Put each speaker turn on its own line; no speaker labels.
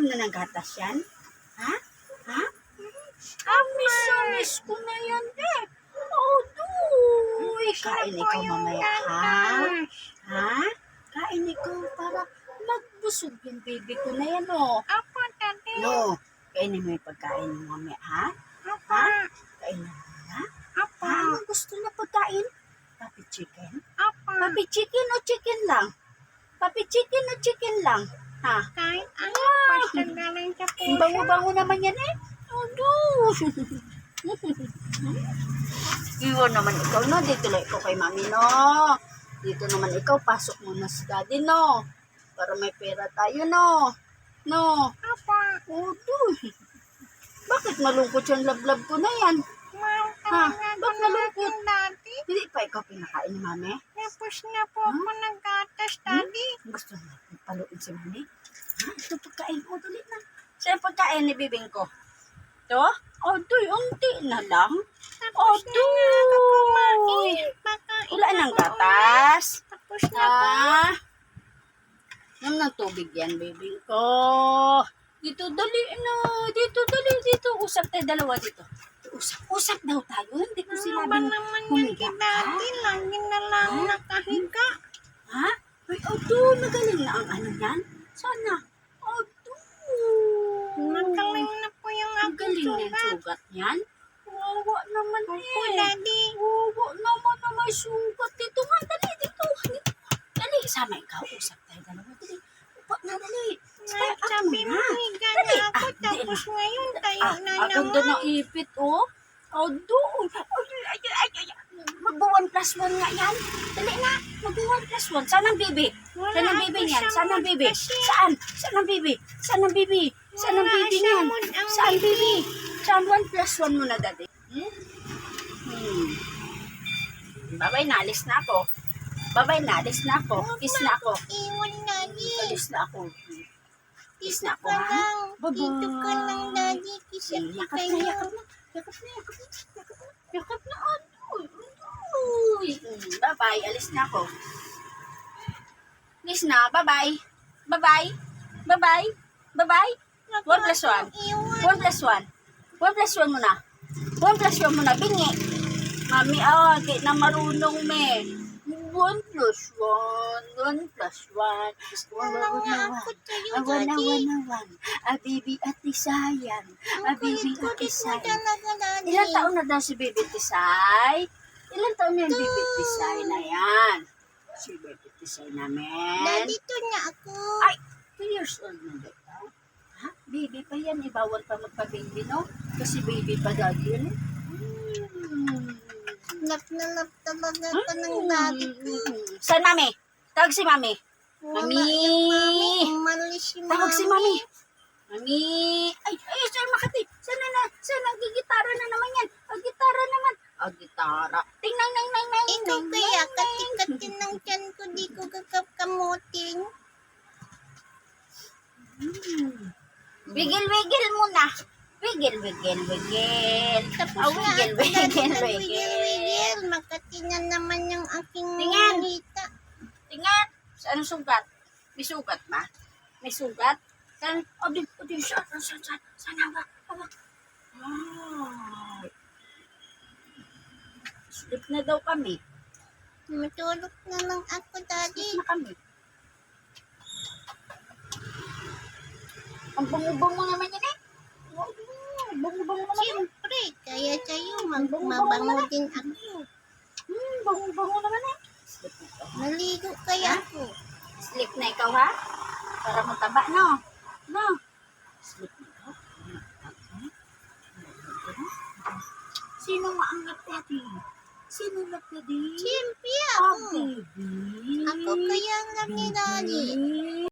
na ng gatas yan? Ha? Ha? Miss ko na yan eh. Oh, duy. Kain ikaw mamaya, ha? Ha? Kain ikaw para magbusog yung baby ko na yan, oh.
Apa, Daddy?
No, kainin mo yung pagkain mo mamaya, ha?
Apa?
Ha? Kainin mo na?
Apa?
Ha? Anong gusto na pagkain? Papi chicken?
Apa?
Papi chicken o chicken lang? Papi chicken o chicken lang? Ha?
Kahit ano, basta galing sa
Ang
puso.
bango-bango naman yan eh. Odo. Iwan naman ikaw, no? Dito lang ikaw kay mami, no? Dito naman ikaw, pasok mo na sa daddy, no? Para may pera tayo, no? No?
Apa?
Odo. Bakit malungkot yung lablab ko na yan?
Mahal
Ha?
talaga
Ba't
ako
malungkot?
natin, Daddy.
Hindi pa ikaw pinakain ni mami?
Tapos na po ako ng gatas, Daddy.
Gusto mo paluin si mami? Ha? Ito pagkain ko, dali na. Saan pagkain ni bibing ko? Ito? Odoy, unti na lang.
Tapos na nga ako kumain. Pakain
Wala nang
ako ulit.
gatas.
Tapos na po.
Ah. Nam ng tubig yan, baby ko. Dito, dali na. Dito, dali. Dito, usap tayo dalawa dito. Usap daw tayo. Hindi ko
Ano
sila
ba naman yan
humiga.
kay Daddy? Lagi na lang
Ha?
nakahiga.
Ha? Uy, Odo, magaling na ang ano yan? Sana. Odo.
Magaling na po yung
Ang
aking
galing na yung
sugat.
sugat niyan. Wawa naman
Opo,
eh.
Daddy.
Wawa naman na may sugat. Dito nga, dali. Dito. Dali, sama ikaw. Usap tayo dalawa. Dali. Upo na, dali.
Sabi mo, higa na ako. Tapos ngayon, tayo na
Ang ganda
naman.
ng ipit, oh. Odo. Mag-1 plus 1 nga yan. Dali na. Mag-1 plus 1. Saan ang bibi?
Wala
Saan ang
ako
bibi niyan?
sa
Saan ang
mood
bibi?
kasi.
Saan? Saan ang bibi? Saan ang bibi? Saan ang
Wala
bibi
sa
niyan?
mood ang
Saan
bibi.
bibi? Saan 1 plus 1 muna, dati? Babay, naalis na ako. Babay, naalis na ako. Kiss na ako.
Iwan, Daddy.
Alis na ako. Kiss na
Dito
ako,
ka
ha?
lang.
Bye-bye.
Dito ka lang, Daddy. Kisip ko
Yakap na,
kayo.
yakap na. Yakap na, yakap na. Yakap na, adoy. Adoy. Bye-bye, alis na ako. Alis na, bye-bye. Bye-bye. Bye-bye. Bye-bye. 1 plus 1.
Iwan.
1 plus 1. 1 plus 1 muna. 1 plus 1 muna. Bingi. Mami, di na marunong, me. 1 plus 1. 1 plus 1.
Wala nga ako sa'yo,
Awan,
Daddy.
awan, awan. Baby at Tisayan.
Ang
Baby at
kulit-kulit mo
Tisay.
talaga, Daddy.
Ilan taon na daw si Baby Tisay? Ilan taon na yung Baby Tisay na yan? Si Baby Tisay namin.
Daddy, ito na ako.
Ay, 2 years old na daw. Ha? Baby pa yan. Bawal pa magpa-baby, no? Kasi baby pa daw yun.
Lap na lap talaga ka ng Daddy ko.
Saan, Mami? Tawag si Mami.
Wala
Mami!
yung Mami. Umalis si Mami.
Tawag si Mami. Mami! Ay, saan Makati? Saan na? Saan nagigitara na naman yan? Gitara naman. Gitara. Tingnan, nang, nang, nang.
Ikaw kaya katikatin ng tiyan ko, di ko kakapkamutin.
Wigil muna. Wigil.
Tapos na
Wigil,
ako, Daddy,
wigil.
nagwigil-wigil. Makati na naman yung aking
Tingnan.
manita.
Tingnan. Saan sugat? May sugat ba? May sugat? Saan? Saan hawak? Ay. Sleep na daw kami.
Matulog na lang ako, Daddy.
Sleep na kami. Ang bango-bango naman yan eh. Bango-bango naman yan.
Siyempre, kaya sa'yo, mabango din ako.
Bango-bango naman eh. Sleep na ikaw.
Naligo kaya
Ha?
ako.
Sleep na ikaw ha? Para mataba, no? No? Sleep na ikaw? Sino maangat daddy? Sino na daddy?
Siyempre
Ah,
ako.
baby.
Ako kaya ang laki, Daddy.
Baby.